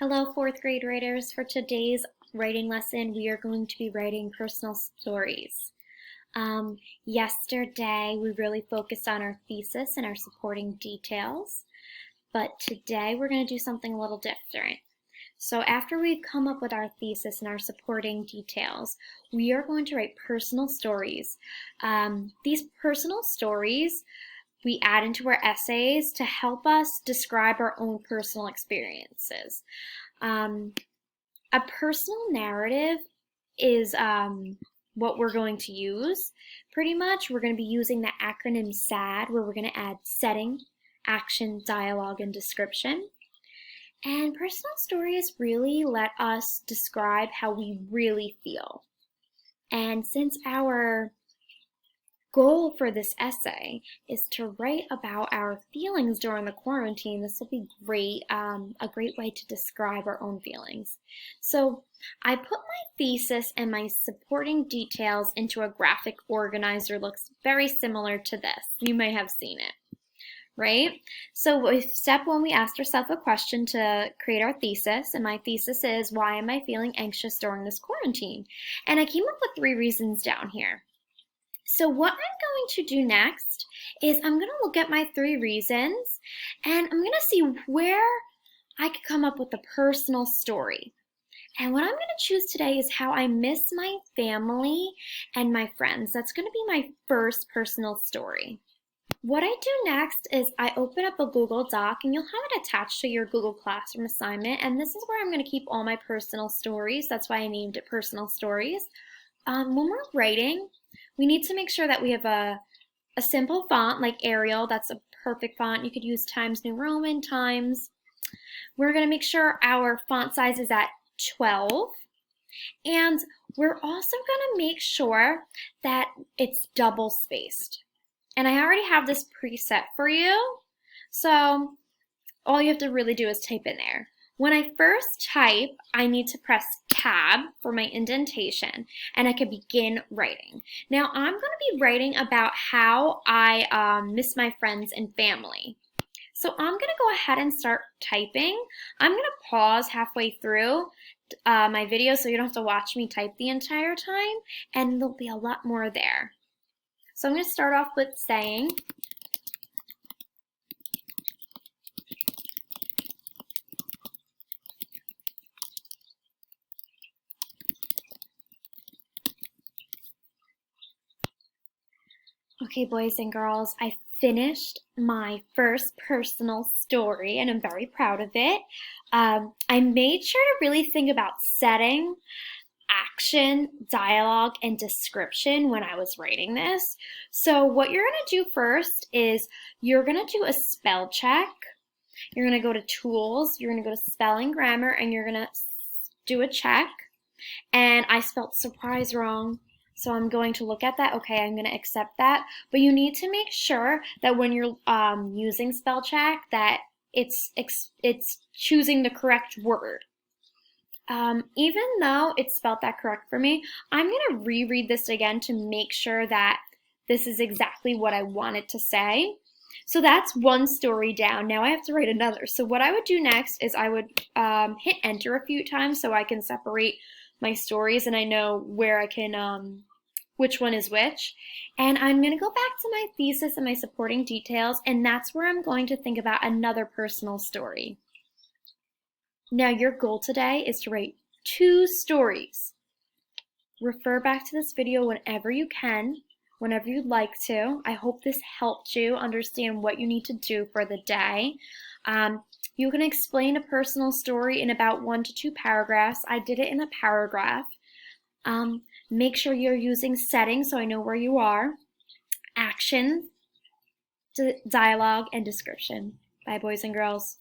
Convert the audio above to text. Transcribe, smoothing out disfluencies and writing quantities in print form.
Hello, fourth grade writers. For today's writing lesson, we are going to be writing personal stories. Yesterday, we really focused on our thesis and our supporting details, but today we're going to do something a little different. So after we've come up with our thesis and our supporting details, we are going to write personal stories. These personal stories we add into our essays to help us describe our own personal experiences. A personal narrative is what we're going to use. Pretty much, we're going to be using the acronym SAD, where we're going to add setting, action, dialogue, and description. And personal stories really let us describe how we really feel. And since our goal for this essay is to write about our feelings during the quarantine, this will be great, a great way to describe our own feelings. So I put my thesis and my supporting details into a graphic organizer. Looks very similar to this. You may have seen it, right? So with step one, we asked ourselves a question to create our thesis, and my thesis is, why am I feeling anxious during this quarantine? And I came up with 3 reasons down here. So what I'm going to do next is I'm going to look at my 3 reasons and I'm going to see where I could come up with a personal story. And what I'm going to choose today is how I miss my family and my friends. That's going to be my first personal story. What I do next is I open up a Google Doc, and you'll have it attached to your Google Classroom assignment, and this is where I'm going to keep all my personal stories. That's why I named it Personal Stories. When we're writing, we need to make sure that we have a simple font like Arial. That's a perfect font. You could use Times New Roman, Times. We're going to make sure our font size is at 12. And we're also going to make sure that it's double spaced. And I already have this preset for you. So all you have to really do is type in there. When I first type, I need to press Tab for my indentation, and I can begin writing. Now, I'm going to be writing about how I miss my friends and family. So I'm going to go ahead and start typing. I'm going to pause halfway through my video so you don't have to watch me type the entire time, and there'll be a lot more there. So I'm going to start off with saying, okay, boys and girls, I finished my first personal story, and I'm very proud of it. I made sure to really think about setting, action, dialogue, and description when I was writing this. So what you're going to do first is you're going to do a spell check. You're going to go to Tools, you're going to go to Spelling, Grammar, and you're going to do a check. And I spelled surprise wrong. So I'm going to look at that. Okay, I'm going to accept that. But you need to make sure that when you're using spell check that it's choosing the correct word. Even though it's spelled that correct for me, I'm going to reread this again to make sure that this is exactly what I wanted to say. So that's one story down. Now I have to write another. So what I would do next is I would hit enter a few times so I can separate my stories and I know where I can, which one is which. And I'm going to go back to my thesis and my supporting details, and that's where I'm going to think about another personal story. Now your goal today is to write 2 stories. Refer back to this video whenever you can, whenever you'd like to. I hope this helped you understand what you need to do for the day. You can explain a personal story in about 1 to 2 paragraphs. I did it in a paragraph. Make sure you're using setting so I know where you are. Action, dialogue, and description. Bye, boys and girls.